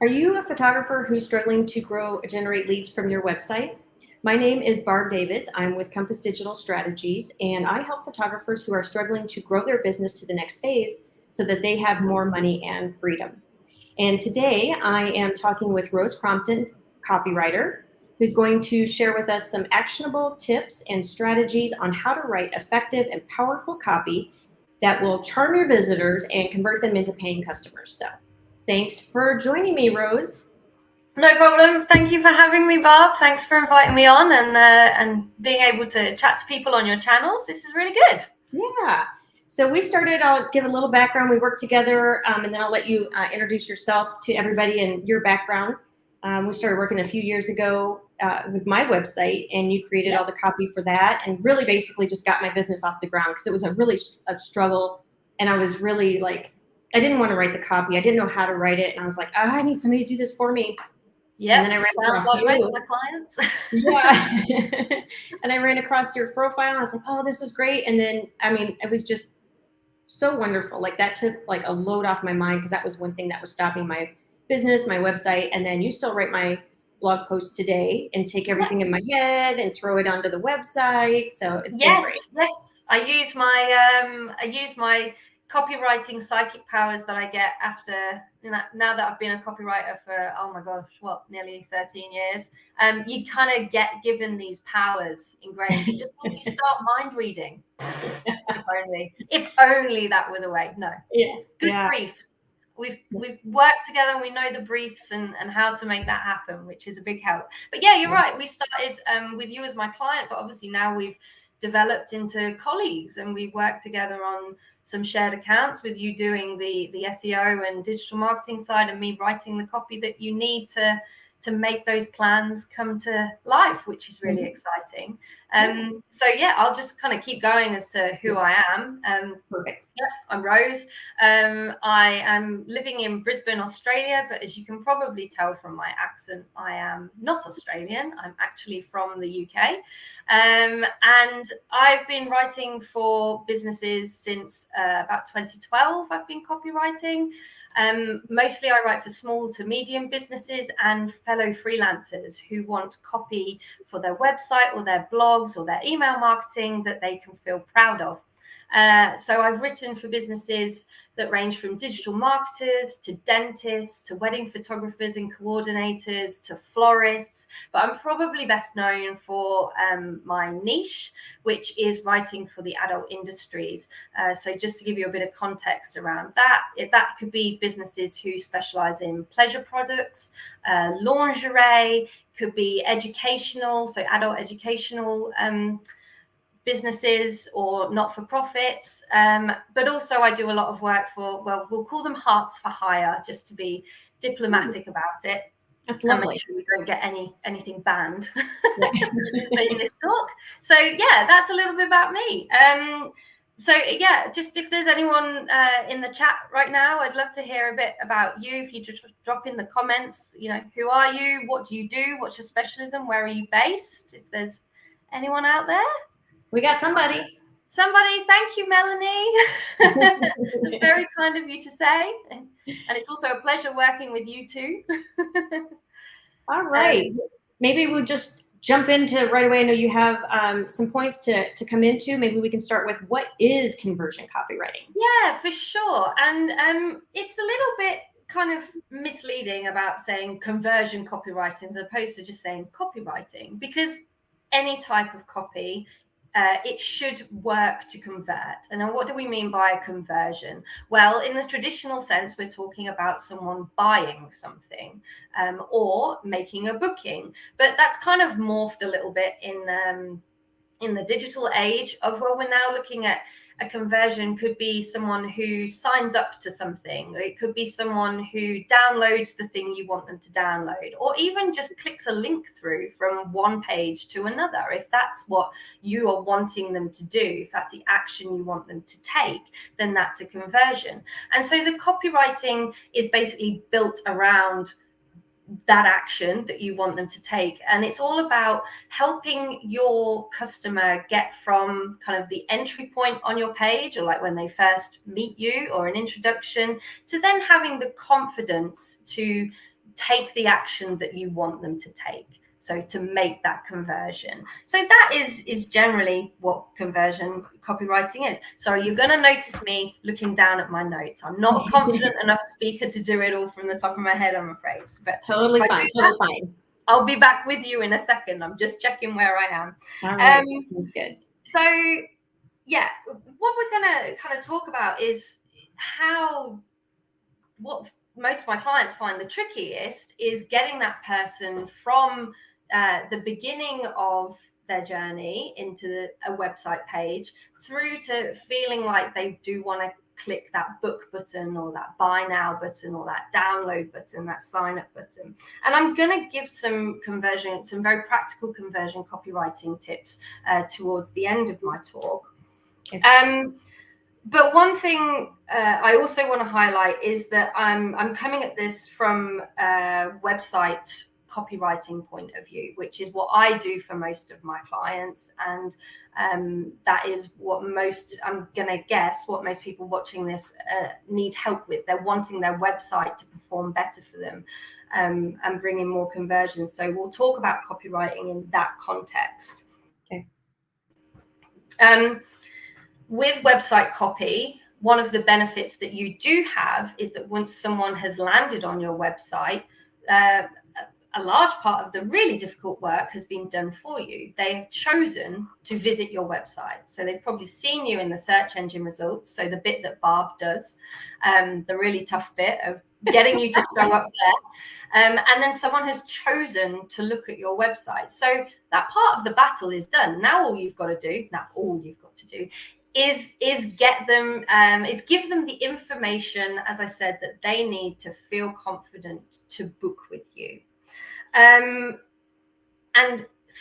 Are you a photographer who's struggling to grow or generate leads from your website? My name is Barb Davids. I'm with Compass Digital Strategies, and I help photographers who are struggling to grow their business to the next phase so that they have more money and freedom. And today I am talking with Rose Crompton, copywriter, who's going to share with us some actionable tips and strategies on how to write effective and powerful copy that will charm your visitors and convert them into paying customers. So thanks for joining me, Rose. No problem. Thank you for having me, Barb. Thanks for inviting me on and being able to chat to people on your channels. This is really good. Yeah. So we started, I'll give a little background. We worked together, and then I'll let you introduce yourself to everybody and your background. We started working a few years ago with my website, and you created all the copy for that, and really basically just got my business off the ground because it was a struggle, and I was really like, I didn't want to write the copy. I didn't know how to write it, and I was like, I need somebody to do this for me. Yeah, and then I ran sounds like most of my clients. Yeah. And I ran across your profile, and I was like, oh, this is great. And then, I mean, it was just so wonderful. Like that took like a load off my mind because that was one thing that was stopping my business, my website. And then you still write my blog posts today and take everything in my head and throw it onto the website. So it's been great. Yes. I use my copywriting psychic powers that I get after, now that I've been a copywriter for, oh my gosh, nearly 13 years. You kind of get given these powers ingrained. You just need to start mind reading. If only that were the way. No. Yeah. Good briefs. We've worked together and we know the briefs and how to make that happen, which is a big help. But yeah, you're right. We started with you as my client, but obviously now we've developed into colleagues and we work together on some shared accounts, with you doing the SEO and digital marketing side and me writing the copy that you need to make those plans come to life, which is really exciting. So yeah, I'll just kind of keep going as to who I am. Perfect. Yeah, I'm Rose. I am living in Brisbane, Australia, but as you can probably tell from my accent, I am not Australian. I'm actually from the UK. And I've been writing for businesses since about 2012. I've been copywriting. Mostly I write for small to medium businesses and fellow freelancers who want copy for their website or their blogs or their email marketing that they can feel proud of. So I've written for businesses that range from digital marketers to dentists to wedding photographers and coordinators to florists, but I'm probably best known for my niche, which is writing for the adult industries. So just to give you a bit of context around that, that could be businesses who specialize in pleasure products, lingerie, could be educational, so adult educational businesses or not-for-profits, but also I do a lot of work for, well, we'll call them hearts for hire, just to be diplomatic about it. That's lovely. Make sure we don't get anything banned in this talk. So yeah, that's a little bit about me. So yeah, just if there's anyone in the chat right now, I'd love to hear a bit about you. If you just drop in the comments, who are you? What do you do? What's your specialism? Where are you based? If there's anyone out there. We got somebody. Thank you, Melanie. That's very kind of you to say. And it's also a pleasure working with you too. All right. Maybe we'll just jump into right away. I know you have some points to come into. Maybe we can start with, what is conversion copywriting? Yeah, for sure. And it's a little bit kind of misleading about saying conversion copywriting as opposed to just saying copywriting, because any type of copy, it should work to convert. And then what do we mean by a conversion? Well, in the traditional sense, we're talking about someone buying something or making a booking. But that's kind of morphed a little bit in the digital age of, well, we're now looking at a conversion could be someone who signs up to something. It could be someone who downloads the thing you want them to download, or even just clicks a link through from one page to another. If that's what you are wanting them to do, if that's the action you want them to take, then that's a conversion. And so the copywriting is basically built around that action that you want them to take. And it's all about helping your customer get from kind of the entry point on your page, or like when they first meet you or an introduction, to then having the confidence to take the action that you want them to take. So to make that conversion. So that is generally what conversion copywriting is. So you're going to notice me looking down at my notes. I'm not a confident enough speaker to do it all from the top of my head, I'm afraid. But totally fine. I'll be back with you in a second. I'm just checking where I am. All right, that's good. So yeah, what we're going to kind of talk about is what most of my clients find the trickiest is getting that person from the beginning of their journey into a website page through to feeling like they do want to click that book button or that buy now button or that download button, that sign up button. And I'm going to give some very practical conversion copywriting tips towards the end of my talk. Okay. But one thing I also want to highlight is that I'm coming at this from a website copywriting point of view, which is what I do for most of my clients. And that is what I'm going to guess, what most people watching this need help with. They're wanting their website to perform better for them and bring in more conversions. So we'll talk about copywriting in that context. Okay. With website copy, one of the benefits that you do have is that once someone has landed on your website, a large part of the really difficult work has been done for you. They have chosen to visit your website. So they've probably seen you in the search engine results. So the bit that Barb does, the really tough bit of getting you to show up there. And then someone has chosen to look at your website. So that part of the battle is done. Now all you've got to do is get them, is give them the information, as I said, that they need to feel confident to book with you. And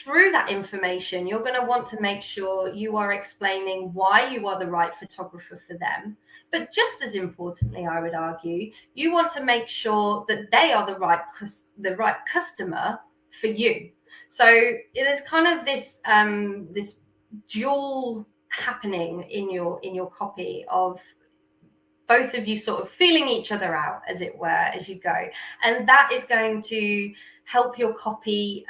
through that information, you're going to want to make sure you are explaining why you are the right photographer for them. But just as importantly, I would argue, you want to make sure that they are the right customer for you. So there's kind of this this dual happening in your copy of both of you sort of feeling each other out, as it were, as you go, and that is going to help your copy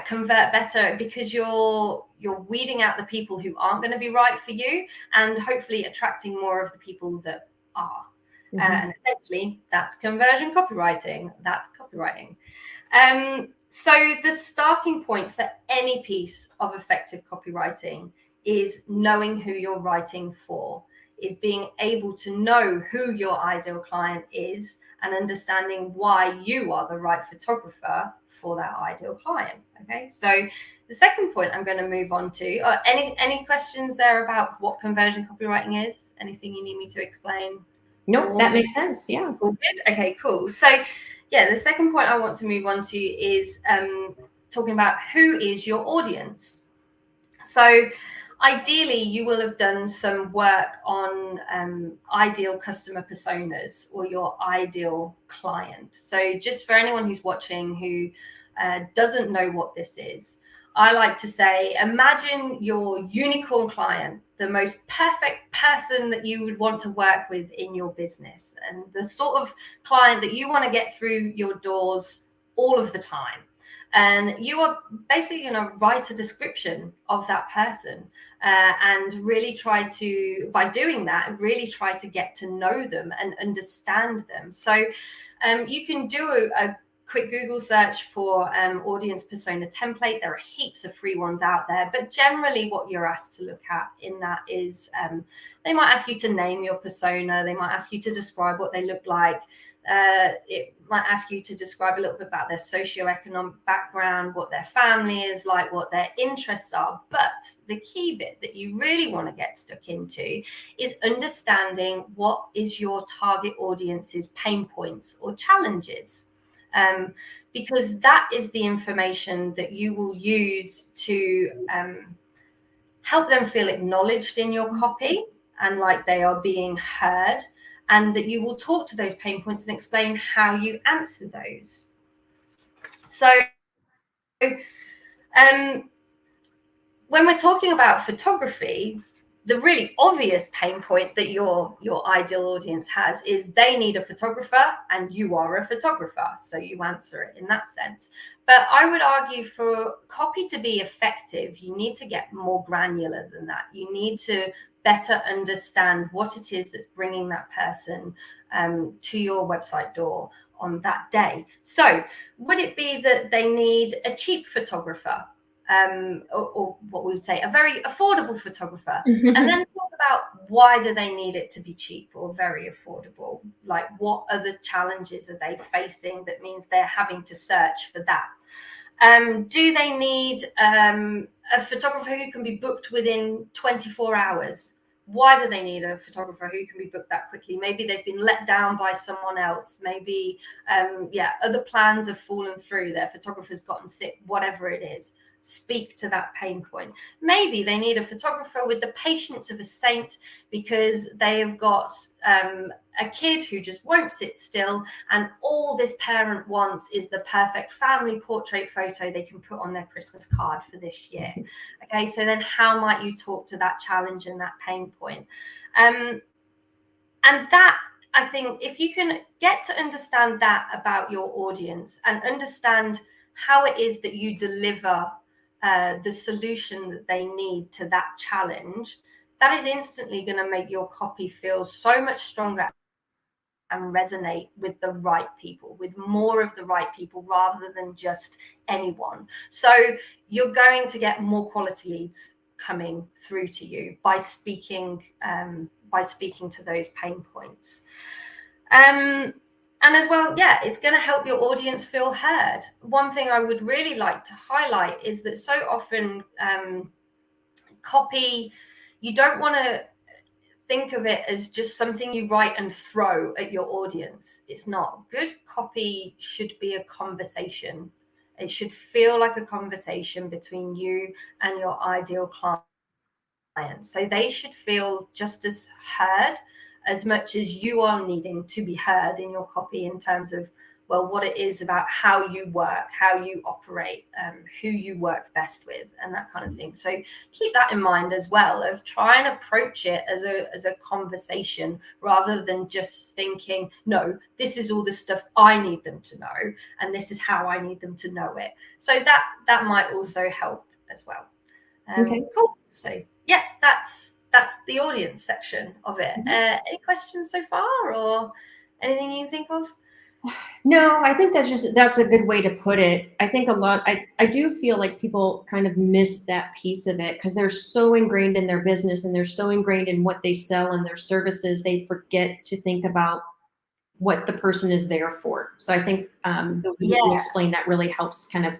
convert better, because you're weeding out the people who aren't going to be right for you and hopefully attracting more of the people that are. Mm-hmm. And essentially that's conversion copywriting. That's copywriting. So the starting point for any piece of effective copywriting is knowing who you're writing for, is being able to know who your ideal client is and understanding why you are the right photographer for that ideal client. Okay, so the second point I'm going to move on to, any questions there about what conversion copywriting is? Anything you need me to explain? No, that makes sense. Yeah. All good. Okay, cool. So yeah, the second point I want to move on to is talking about who is your audience. So ideally, you will have done some work on ideal customer personas or your ideal client. So just for anyone who's watching who doesn't know what this is, I like to say, imagine your unicorn client, the most perfect person that you would want to work with in your business, and the sort of client that you want to get through your doors all of the time. And you are basically going to write a description of that person and really by doing that, really try to get to know them and understand them. So you can do a quick Google search for audience persona template. There are heaps of free ones out there, but generally what you're asked to look at in that is they might ask you to name your persona. They might ask you to describe what they look like. It might ask you to describe a little bit about their socioeconomic background, what their family is like, what their interests are. But the key bit that you really want to get stuck into is understanding what is your target audience's pain points or challenges. Because that is the information that you will use to help them feel acknowledged in your copy and like they are being heard, and that you will talk to those pain points and explain how you answer those. So when we're talking about photography, the really obvious pain point that your ideal audience has is they need a photographer and you are a photographer, so you answer it in that sense. But I would argue for copy to be effective, you need to get more granular than that. You need to better understand what it is that's bringing that person to your website door on that day. So would it be that they need a cheap photographer? Or what we would say, a very affordable photographer, and then talk about why do they need it to be cheap or very affordable? Like, what other challenges are they facing that means they're having to search for that? Do they need a photographer who can be booked within 24 hours? Why do they need a photographer who can be booked that quickly? Maybe they've been let down by someone else. Maybe, other plans have fallen through. Their photographer's gotten sick, whatever it is. Speak to that pain point. Maybe they need a photographer with the patience of a saint because they have got a kid who just won't sit still, and all this parent wants is the perfect family portrait photo they can put on their Christmas card for this year. Okay, so then how might you talk to that challenge and that pain point? And that, I think, if you can get to understand that about your audience and understand how it is that you deliver the solution that they need to that challenge, that is instantly going to make your copy feel so much stronger and resonate with the right people, with more of the right people rather than just anyone. So you're going to get more quality leads coming through to you by speaking to those pain points. And as well, it's going to help your audience feel heard. One thing I would really like to highlight is that so often copy, you don't want to think of it as just something you write and throw at your audience. It's not. Good copy should be a conversation. It should feel like a conversation between you and your ideal client. So they should feel just as heard as much as you are needing to be heard in your copy in terms of, well, what it is about how you work, how you operate, who you work best with, and that kind of thing. So keep that in mind as well, of try and approach it as a conversation rather than just thinking, no, this is all the stuff I need them to know, and this is how I need them to know it. So that might also help as well. Okay. Cool. So that's the audience section of it. Any questions so far, or anything you think of? No, I think that's a good way to put it. I think I do feel like people kind of miss that piece of it because they're so ingrained in their business and they're so ingrained in what they sell and their services, they forget to think about what the person is there for. So I think the way you explain that really helps kind of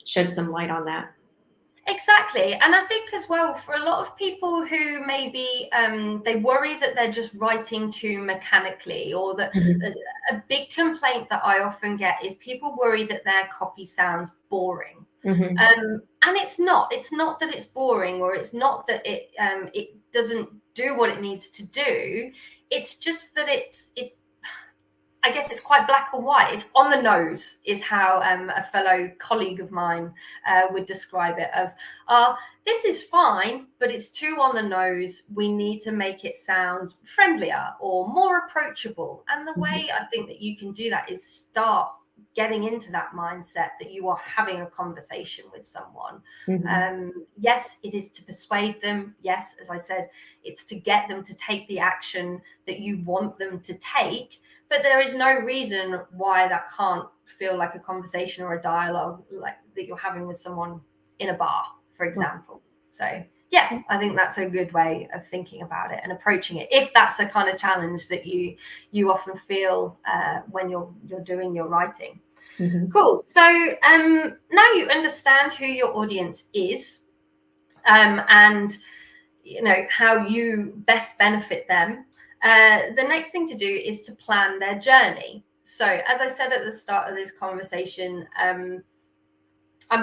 shed some light on that. Exactly. And I think as well, for a lot of people who maybe they worry that they're just writing too mechanically, or that a big complaint that I often get is people worry that their copy sounds boring. And it's not that it's boring, or it's not that it doesn't do what it needs to do. It's just that I guess it's quite black or white. It's on the nose, is how a fellow colleague of mine would describe it. Of, this is fine, but it's too on the nose. We need to make it sound friendlier or more approachable. And the way I think that you can do that is start getting into that mindset that you are having a conversation with someone. Yes, it is to persuade them. Yes, as I said, it's to get them to take the action that you want them to take. But there is no reason why that can't feel like a conversation or a dialogue like that you're having with someone in a bar, for example. So I think that's a good way of thinking about it and approaching it, if that's a kind of challenge that you often feel when you're doing your writing. Cool. So now you understand who your audience is, and you know how you best benefit them. The next thing to do is to plan their journey. So as I said at the start of this conversation, I'm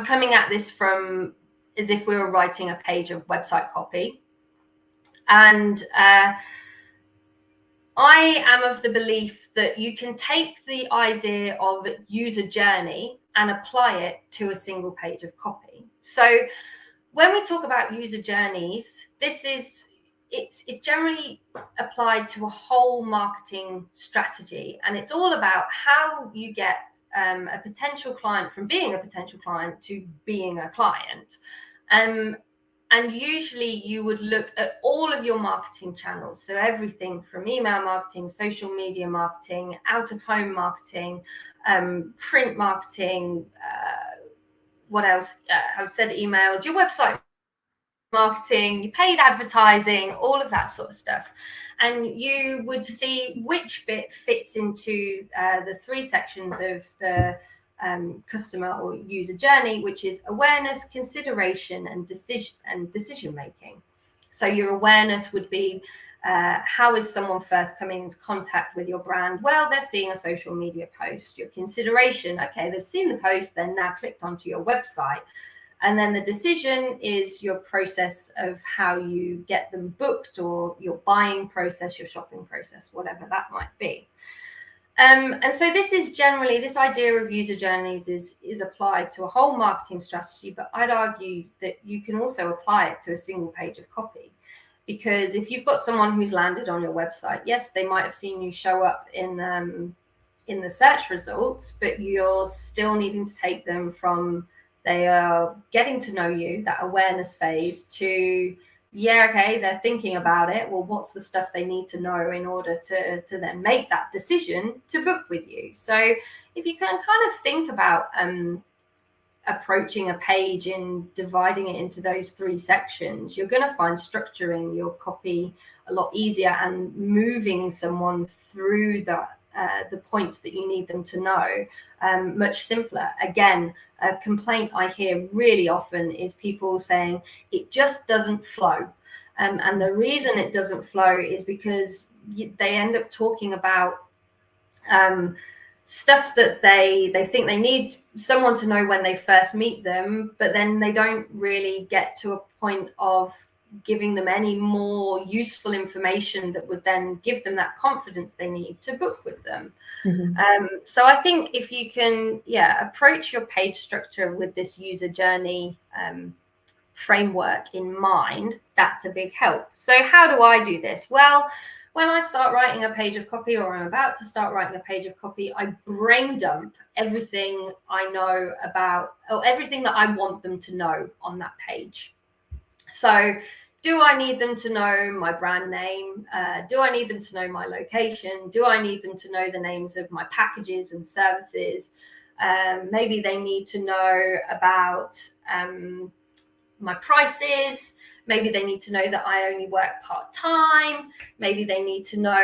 coming at this from as if we were writing a page of website copy. And I am of the belief that you can take the idea of user journey and apply it to a single page of copy. So when we talk about user journeys, this is it's generally applied to a whole marketing strategy, and it's all about how you get a potential client from being a potential client to being a client. And usually you would look at all of your marketing channels. So everything from email marketing, social media marketing, out of home marketing, print marketing, what else? I've said emails, your website marketing, your paid advertising, all of that sort of stuff. And you would see which bit fits into the three sections of the customer or user journey, which is awareness, consideration, and decision making. So your awareness would be how is someone first coming into contact with your brand? Well, they're seeing a social media post. Your consideration, okay, they've seen the post, then now clicked onto your website. And then the decision is your process of how you get them booked, or your buying process, your shopping process, whatever that might be. And so this idea of user journeys is applied to a whole marketing strategy, but I'd argue that you can also apply it to a single page of copy. Because if you've got someone who's landed on your website, yes, they might have seen you show up in the search results, but you're still needing to take them from they are getting to know you, that awareness phase, to, yeah, okay, they're thinking about it. Well, what's the stuff they need to know in order to then make that decision to book with you? So if you can kind of think about approaching a page and dividing it into those three sections, you're going to find structuring your copy a lot easier and moving someone through the points that you need them to know much simpler. Again, a complaint I hear really often is people saying it just doesn't flow. And the reason it doesn't flow is because they end up talking about stuff that they think they need someone to know when they first meet them, but then they don't really get to a point of giving them any more useful information that would then give them that confidence they need to book with them. Mm-hmm. So I think if you can, approach your page structure with this user journey framework in mind, that's a big help. So how do I do this? Well, when I start writing a page of copy, or I'm about to start writing a page of copy, I brain dump everything I know about, or everything that I want them to know on that page. So do I need them to know my brand name? Do I need them to know my location? Do I need them to know the names of my packages and services? Maybe they need to know about my prices. Maybe they need to know that I only work part-time. Maybe they need to know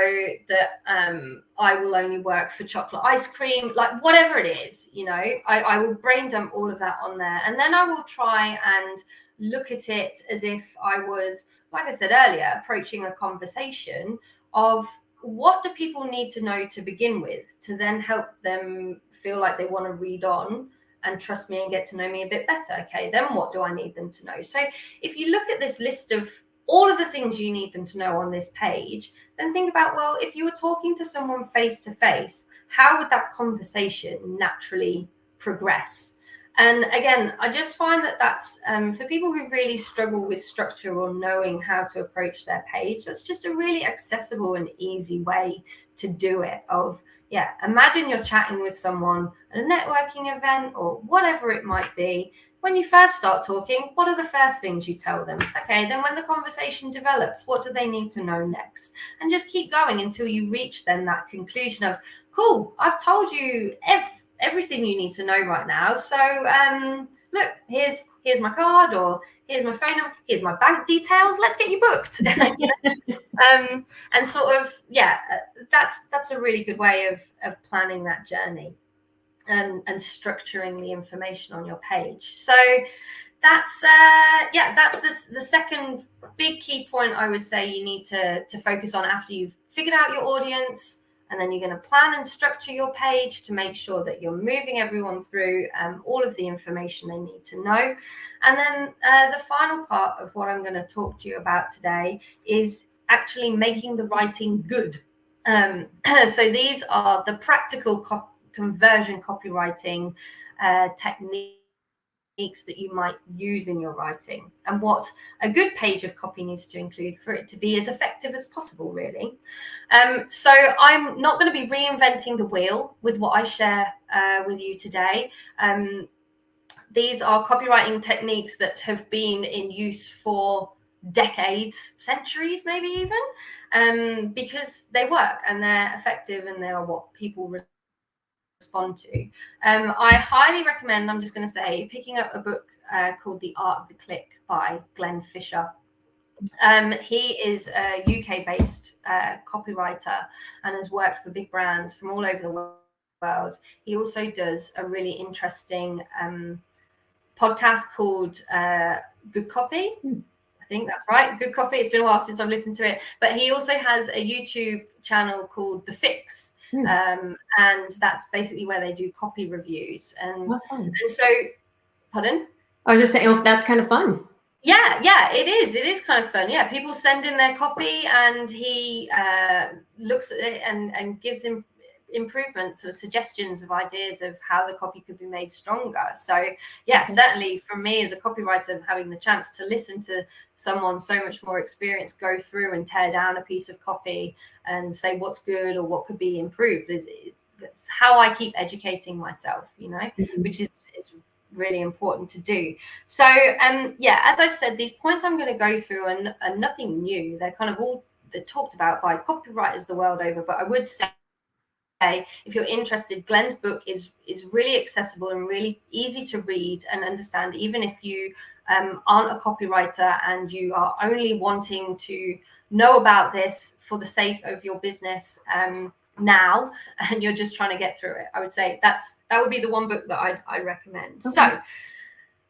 that I will only work for chocolate ice cream. Like, whatever it is, I will brain dump all of that on there. And then I will try and look at it as if I was, like I said earlier, approaching a conversation of what do people need to know to begin with, to then help them feel like they want to read on and trust me and get to know me a bit better. Okay, then what do I need them to know? So if you look at this list of all of the things you need them to know on this page, then think about, well, if you were talking to someone face to face, how would that conversation naturally progress? And again, I just find that that's for people who really struggle with structure or knowing how to approach their page, that's just a really accessible and easy way to do it. Imagine you're chatting with someone at a networking event or whatever it might be. When you first start talking, what are the first things you tell them? Okay, then when the conversation develops, what do they need to know next? And just keep going until you reach then that conclusion of, cool, I've told you everything you need to know right now. So look, here's my card, or here's my phone number, here's my bank details. Let's get you booked. And sort of, that's a really good way of planning that journey and structuring the information on your page. So that's the second big key point I would say you need to focus on after you've figured out your audience. And then you're going to plan and structure your page to make sure that you're moving everyone through all of the information they need to know. And then the final part of what I'm going to talk to you about today is actually making the writing good. So these are the practical conversion copywriting techniques that you might use in your writing, and what a good page of copy needs to include for it to be as effective as possible, really. So I'm not going to be reinventing the wheel with what I share with you today. These are copywriting techniques that have been in use for decades, centuries, maybe even, because they work and they're effective and they are what people respond to. I highly recommend, I'm just going to say, picking up a book called The Art of the Click by Glenn Fisher. He is a UK-based copywriter and has worked for big brands from all over the world. He also does a really interesting podcast called Good Copy. I think that's right, Good Copy. It's been a while since I've listened to it. But he also has a YouTube channel called The Fix. And that's basically where they do copy reviews. And so, pardon? I was just saying, oh, that's kind of fun. Yeah, it is. It is kind of fun. Yeah, people send in their copy and he looks at it and gives him improvements or suggestions of ideas of how the copy could be made stronger. So yeah, certainly for me as a copywriter, having the chance to listen to someone so much more experienced go through and tear down a piece of copy and say what's good or what could be improved is how I keep educating myself, which is really important to do. So yeah, as I said, these points I'm going to go through are nothing new. They're kind of all they're talked about by copywriters the world over, but I would say, if you're interested, Glenn's book is really accessible and really easy to read and understand, even if you aren't a copywriter and you are only wanting to know about this for the sake of your business now, and you're just trying to get through it. I would say that would be the one book that I recommend. Okay. So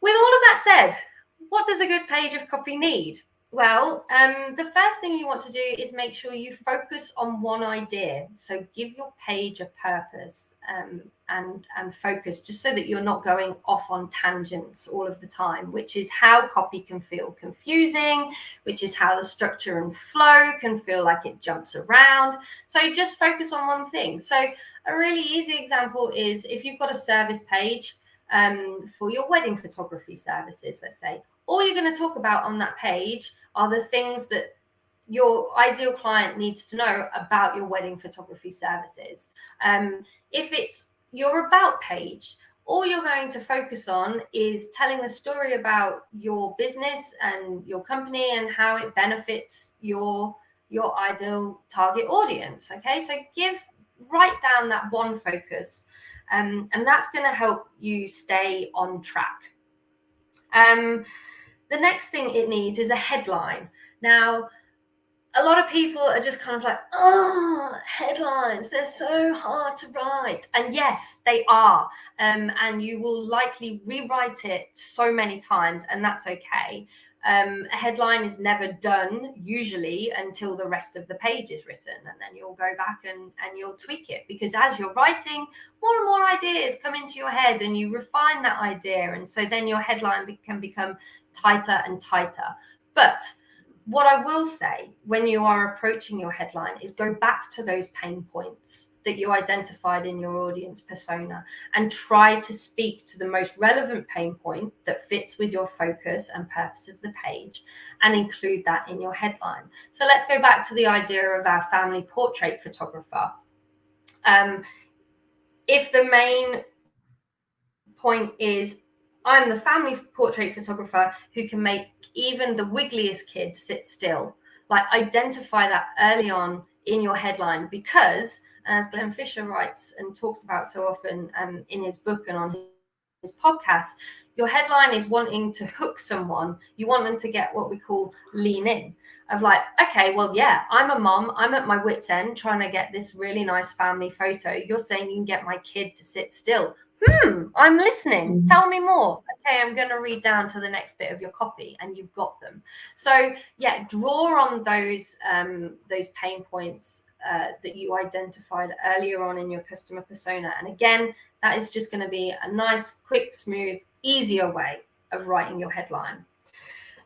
with all of that said, what does a good page of copy need? Well, the first thing you want to do is make sure you focus on one idea. So give your page a purpose and focus, just so that you're not going off on tangents all of the time, which is how copy can feel confusing, which is how the structure and flow can feel like it jumps around. So just focus on one thing. So a really easy example is if you've got a service page for your wedding photography services, let's say, all you're going to talk about on that page are the things that your ideal client needs to know about your wedding photography services. If it's your about page, all you're going to focus on is telling the story about your business and your company and how it benefits your ideal target audience. Okay, so write down that one focus, and that's going to help you stay on track. The next thing it needs is a headline. Now, a lot of people are just kind of like, oh, headlines, they're so hard to write. And yes, they are. And you will likely rewrite it so many times, and that's okay. A headline is never done usually until the rest of the page is written, and then you'll go back and you'll tweak it, because as you're writing, more and more ideas come into your head and you refine that idea, and so then your headline can become tighter and tighter. But what I will say when you are approaching your headline is go back to those pain points that you identified in your audience persona and try to speak to the most relevant pain point that fits with your focus and purpose of the page and include that in your headline. So let's go back to the idea of our family portrait photographer. If the main point is, I'm the family portrait photographer who can make even the wiggliest kid sit still, like identify that early on in your headline, because as Glenn Fisher writes and talks about so often in his book and on his podcast, your headline is wanting to hook someone. You want them to get what we call lean in, of like, okay, well, yeah, I'm a mom. I'm at my wit's end trying to get this really nice family photo. You're saying you can get my kid to sit still. I'm listening. Tell me more. Okay, I'm going to read down to the next bit of your copy, and you've got them. So yeah, draw on those pain points that you identified earlier on in your customer persona. And again, that is just going to be a nice, quick, smooth, easier way of writing your headline.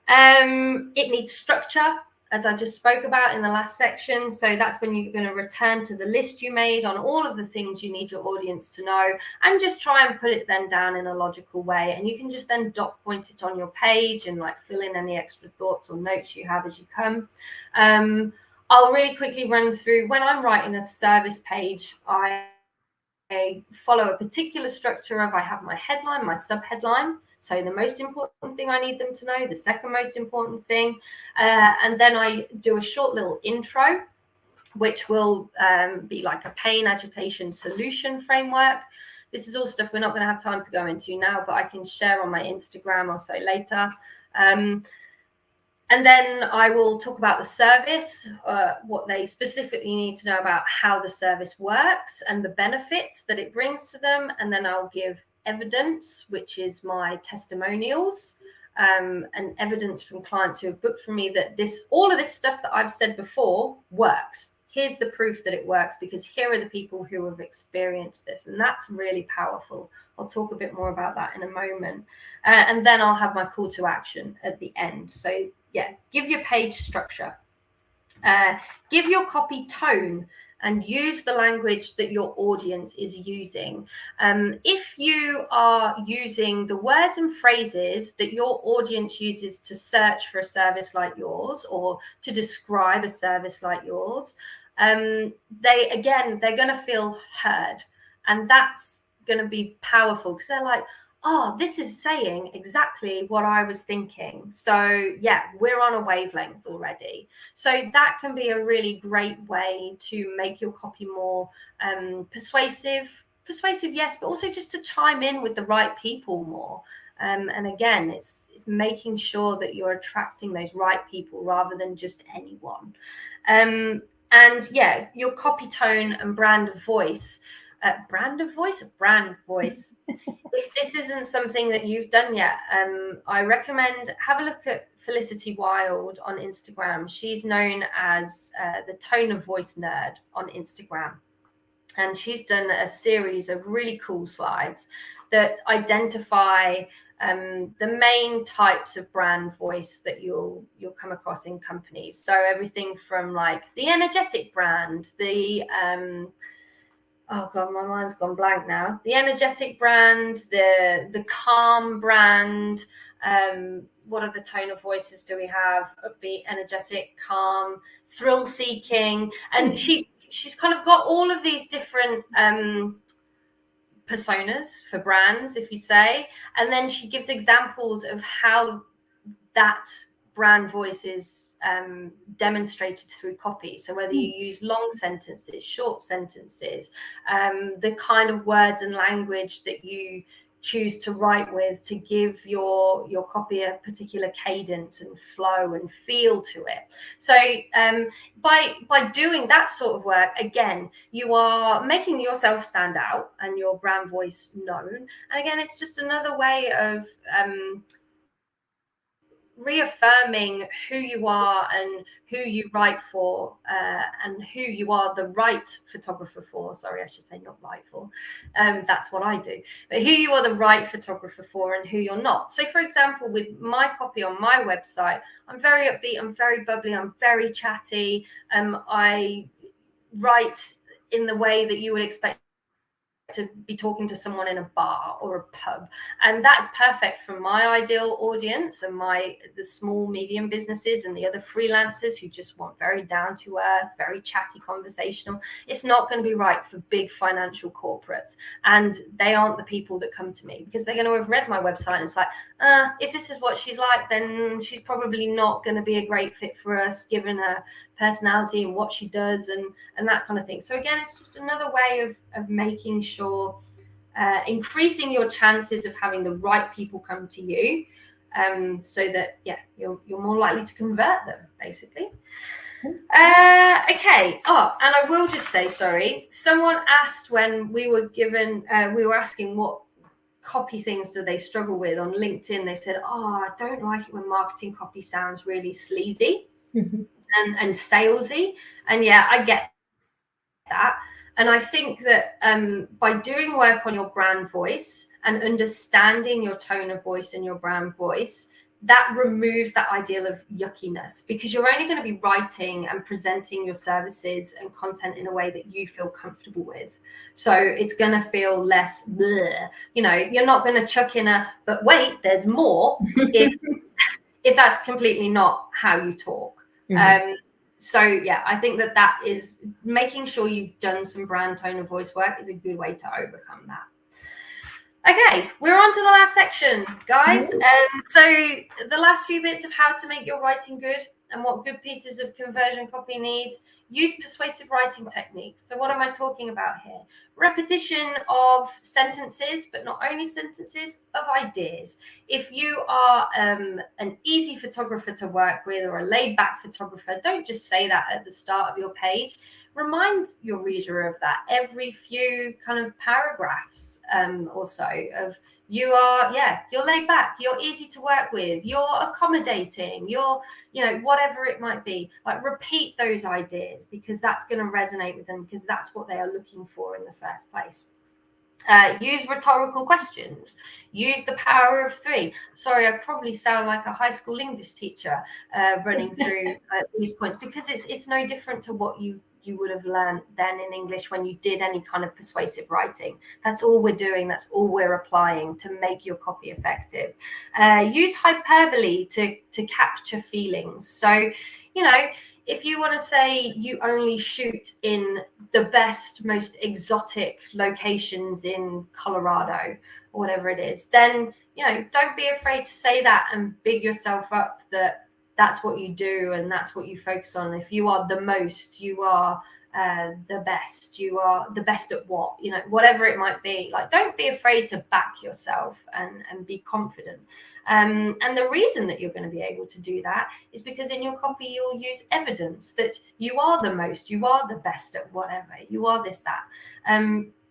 It needs structure. as I just spoke about in the last section. So that's when you're going to return to the list you made on all of the things you need your audience to know, and just try and put it then down in a logical way. And you can just then dot point it on your page and like fill in any extra thoughts or notes you have as you come. I'll really quickly run through when I'm writing a service page. I follow a particular structure of, I have my headline, my subheadline. So the most important thing I need them to know, the second most important thing, and then I do a short little intro, which will be like a pain, agitation, solution framework. This is all stuff we're not going to have time to go into now, but I can share on my Instagram or so later. And then I will talk about the service, what they specifically need to know about how the service works and the benefits that it brings to them. And then I'll give evidence, which is my testimonials, and evidence from clients who have booked from me that all of this stuff that I've said before works. Here's the proof that it works, because here are the people who have experienced this. And that's really powerful. I'll talk a bit more about that in a moment. And then I'll have my call to action at the end. So yeah, give your page structure, give your copy tone, and use the language that your audience is using. If you are using the words and phrases that your audience uses to search for a service like yours or to describe a service like yours, they're going to feel heard. And that's going to be powerful, because they're like, oh, this is saying exactly what I was thinking. So yeah, we're on a wavelength already. So that can be a really great way to make your copy more persuasive, yes, but also just to chime in with the right people more. And again, it's making sure that you're attracting those right people rather than just anyone. And yeah, your copy tone and brand of voice. Brand voice. If this isn't something that you've done yet, I recommend have a look at Felicity Wild on Instagram. She's known as the tone of voice nerd on Instagram. And she's done a series of really cool slides that identify the main types of brand voice that you'll come across in companies. So everything from like the energetic brand, the oh God, my mind's gone blank now. The energetic brand, the calm brand. What other tone of voices do we have? Upbeat, energetic, calm, thrill-seeking. And she's kind of got all of these different personas for brands, if you say. And then she gives examples of how that brand voice is demonstrated through copy. So whether you use long sentences, short sentences, the kind of words and language that you choose to write with to give your copy a particular cadence and flow and feel to it. So by doing that sort of work, again, you are making yourself stand out and your brand voice known. And again, it's just another way of reaffirming who you are and who you write for, and who you are the right photographer for. Sorry, I should say not right for. That's what I do. But who you are the right photographer for and who you're not. So for example, with my copy on my website, I'm very upbeat, I'm very bubbly, I'm very chatty. I write in the way that you would expect to be talking to someone in a bar or a pub, and that's perfect for my ideal audience and the small medium businesses and the other freelancers who just want very down to earth, very chatty, conversational. It's not going to be right for big financial corporates, and they aren't the people that come to me, because they're going to have read my website and it's like, if this is what she's like, then she's probably not going to be a great fit for us given her personality and what she does and that kind of thing. So again, it's just another way of making sure, increasing your chances of having the right people come to you, so that you're more likely to convert them, basically. Okay. Oh, and I will just say, sorry, someone asked when we were asking what copy things do they struggle with on LinkedIn. They said, I don't like it when marketing copy sounds really sleazy. And salesy. And yeah, I get that. And I think that by doing work on your brand voice and understanding your tone of voice and your brand voice, that removes that ideal of yuckiness, because you're only going to be writing and presenting your services and content in a way that you feel comfortable with. So it's going to feel less bleh. You're not going to chuck in but wait, there's more if that's completely not how you talk. So yeah, I think that is making sure you've done some brand tone of voice work is a good way to overcome that. Okay, we're on to the last section, guys. So the last few bits of how to make your writing good and what good pieces of conversion copy needs. Use persuasive writing techniques. So what am I talking about here? Repetition of sentences, but not only sentences, of ideas. If you are an easy photographer to work with or a laid-back photographer, don't just say that at the start of your page. Remind your reader of that every few kind of paragraphs or so of you're laid back, you're easy to work with, you're accommodating, you're, whatever it might be. Like, repeat those ideas, because that's going to resonate with them, because that's what they are looking for in the first place. Use rhetorical questions. Use the power of three. Sorry, I probably sound like a high school English teacher running through these points, because it's no different to what you would have learned then in English when you did any kind of persuasive writing. That's all we're doing. That's all we're applying to make your copy effective. Use hyperbole to capture feelings. So, if you want to say you only shoot in the best, most exotic locations in Colorado or whatever it is, then, don't be afraid to say that and big yourself up that that's what you do and that's what you focus on. If you are the most, you are the best, you are the best at what, whatever it might be. Like, don't be afraid to back yourself and be confident. And the reason that you're going to be able to do that is because in your copy, you'll use evidence that you are the most, you are the best at whatever, you are this, that.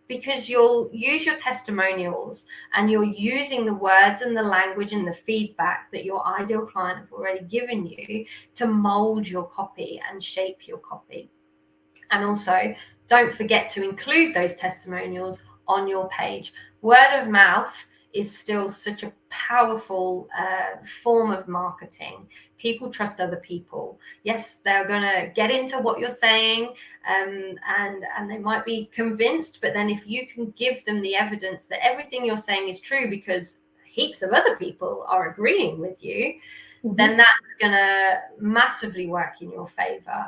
Because you'll use your testimonials and you're using the words and the language and the feedback that your ideal client have already given you to mold your copy and shape your copy. And also, don't forget to include those testimonials on your page. Word of mouth is still such a powerful form of marketing. People trust other people. Yes, they're going to get into what you're saying and they might be convinced, but then if you can give them the evidence that everything you're saying is true because heaps of other people are agreeing with you, then that's going to massively work in your favor.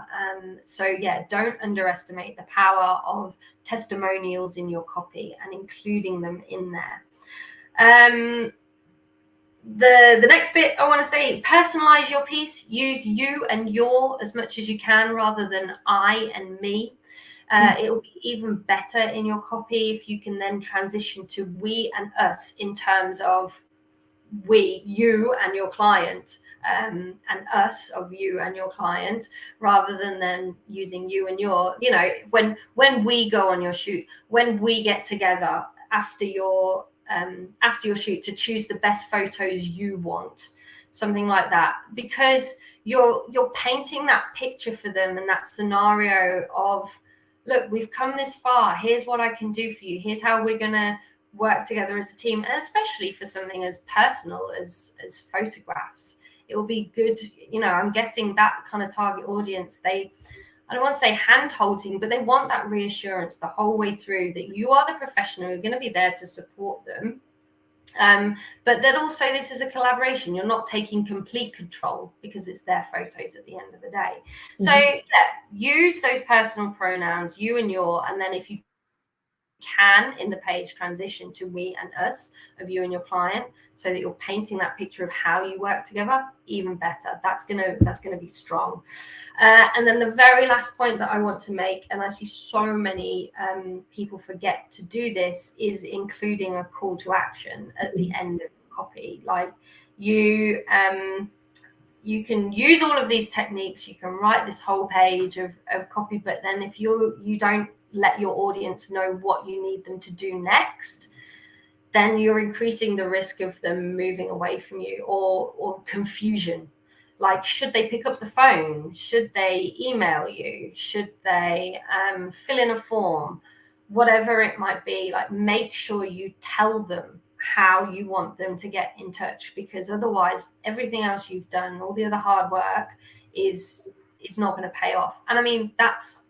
So yeah, don't underestimate the power of testimonials in your copy and including them in there. The next bit I want to say, personalize your piece. Use you and your as much as you can rather than I and me. It'll be even better in your copy if you can then transition to we and us in terms of we, you and your client, and us of you and your client, rather than then using you and your, when we go on your shoot, when we get together after your shoot to choose the best photos you want, something like that, because you're painting that picture for them and that scenario of, look, we've come this far, here's what I can do for you, here's how we're gonna work together as a team. And especially for something as personal as photographs, it will be good. I'm guessing that kind of target audience, I don't want to say hand-holding, but they want that reassurance the whole way through that you are the professional, you're going to be there to support them. But that also this is a collaboration. You're not taking complete control because it's their photos at the end of the day. So yeah, use those personal pronouns, you and your, and then if you can in the page transition to we and us of you and your client, so that you're painting that picture of how you work together, even better. That's gonna be strong. And then the very last point that I want to make, and I see so many people forget to do this, is including a call to action at the end of the copy. Like you can use all of these techniques, you can write this whole page of copy, but then if you don't let your audience know what you need them to do next, then you're increasing the risk of them moving away from you or confusion. Like, should they pick up the phone? Should they email you? Should they fill in a form? Whatever it might be, like, make sure you tell them how you want them to get in touch, because otherwise everything else you've done, all the other hard work, is not going to pay off. And I mean, that's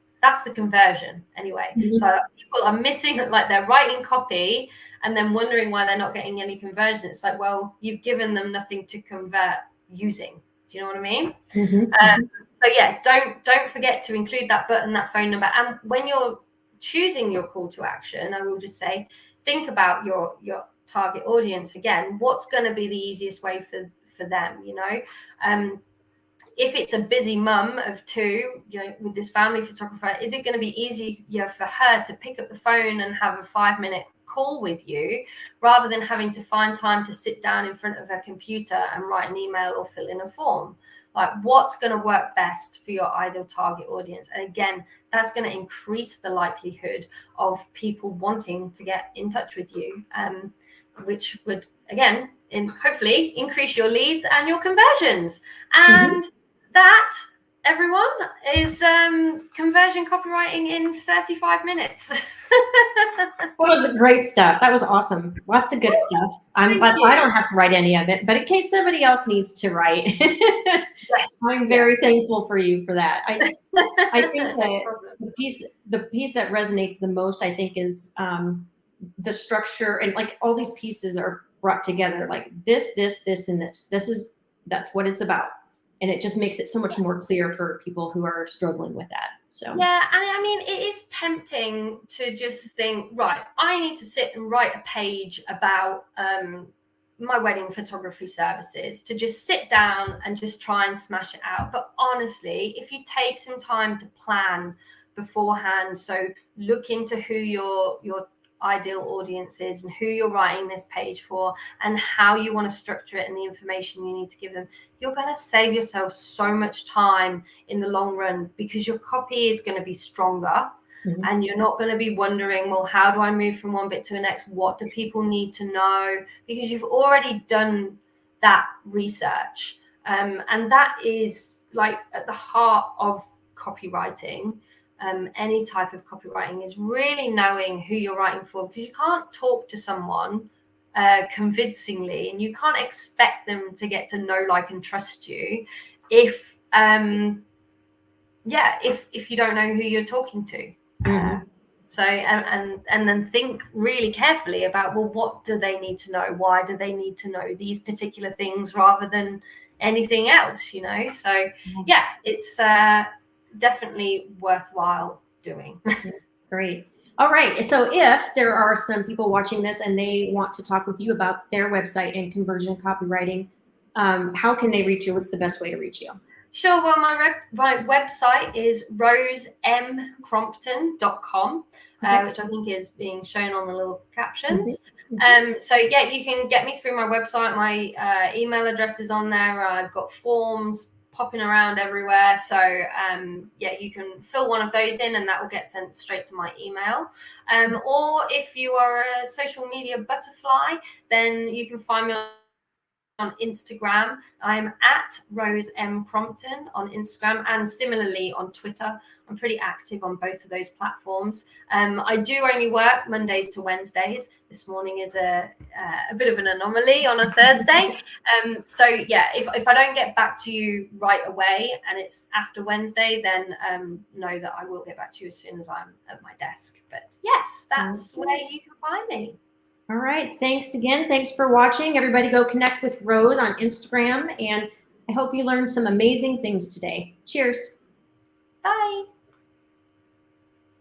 the conversion anyway. Mhm. So people are missing, like, they're writing copy and then wondering why they're not getting any conversion. It's like, well, you've given them nothing to convert using. Do you know what I mean? Mhm. So yeah, don't forget to include that button, that phone number. And when you're choosing your call to action, I will just say, think about your target audience again. What's going to be the easiest way for them, you know? If it's a busy mum of two, you know, with this family photographer, is it going to be easier for her to pick up the phone and have a 5-minute call with you, rather than having to find time to sit down in front of her computer and write an email or fill in a form? Like, what's going to work best for your ideal target audience? And again, that's going to increase the likelihood of people wanting to get in touch with you, which would, again, hopefully increase your leads and your conversions. And that, everyone, is conversion copywriting in 35 minutes. That was great stuff. That was awesome. Lots of good stuff. I'm glad I don't have to write any of it, but in case somebody else needs to write, Yes. I'm very thankful for you for that. I think that the piece that resonates the most, I think, is the structure, and like all these pieces are brought together, like this, and this. That's what it's about. And it just makes it so much more clear for people who are struggling with that. So yeah, and I mean, it is tempting to just think, right, I need to sit and write a page about my wedding photography services, to just sit down and just try and smash it out. But honestly, if you take some time to plan beforehand, so look into who your ideal audience is and who you're writing this page for and how you want to structure it and the information you need to give them, you're going to save yourself so much time in the long run, because your copy is going to be stronger. And you're not going to be wondering, well, how do I move from one bit to the next? What do people need to know? Because you've already done that research. And that is, like, at the heart of copywriting. Any type of copywriting is really knowing who you're writing for, because you can't talk to someone convincingly, and you can't expect them to get to know, like, and trust you if you don't know who you're talking to. So and then think really carefully about, well, what do they need to know? Why do they need to know these particular things rather than anything else, you know? So yeah, it's definitely worthwhile doing. great. All right. So if there are some people watching this and they want to talk with you about their website and conversion copywriting, how can they reach you? What's the best way to reach you? Sure. Well, my website is rosemcrompton.com, which I think is being shown on the little captions. So yeah, you can get me through my website. My email address is on there. I've got forms popping around everywhere. So yeah, you can fill one of those in and that will get sent straight to my email. Or if you are a social media butterfly, then you can find me on Instagram. I'm at Rose M. Crompton on Instagram, and similarly on Twitter. I'm pretty active on both of those platforms. I do only work Mondays to Wednesdays. This morning is a bit of an anomaly on a Thursday. So yeah, if I don't get back to you right away and it's after Wednesday, then know that I will get back to you as soon as I'm at my desk. But yes, that's where you can find me. All right. Thanks again. Thanks for watching. Everybody go connect with Rose on Instagram, and I hope you learned some amazing things today. Cheers. Bye.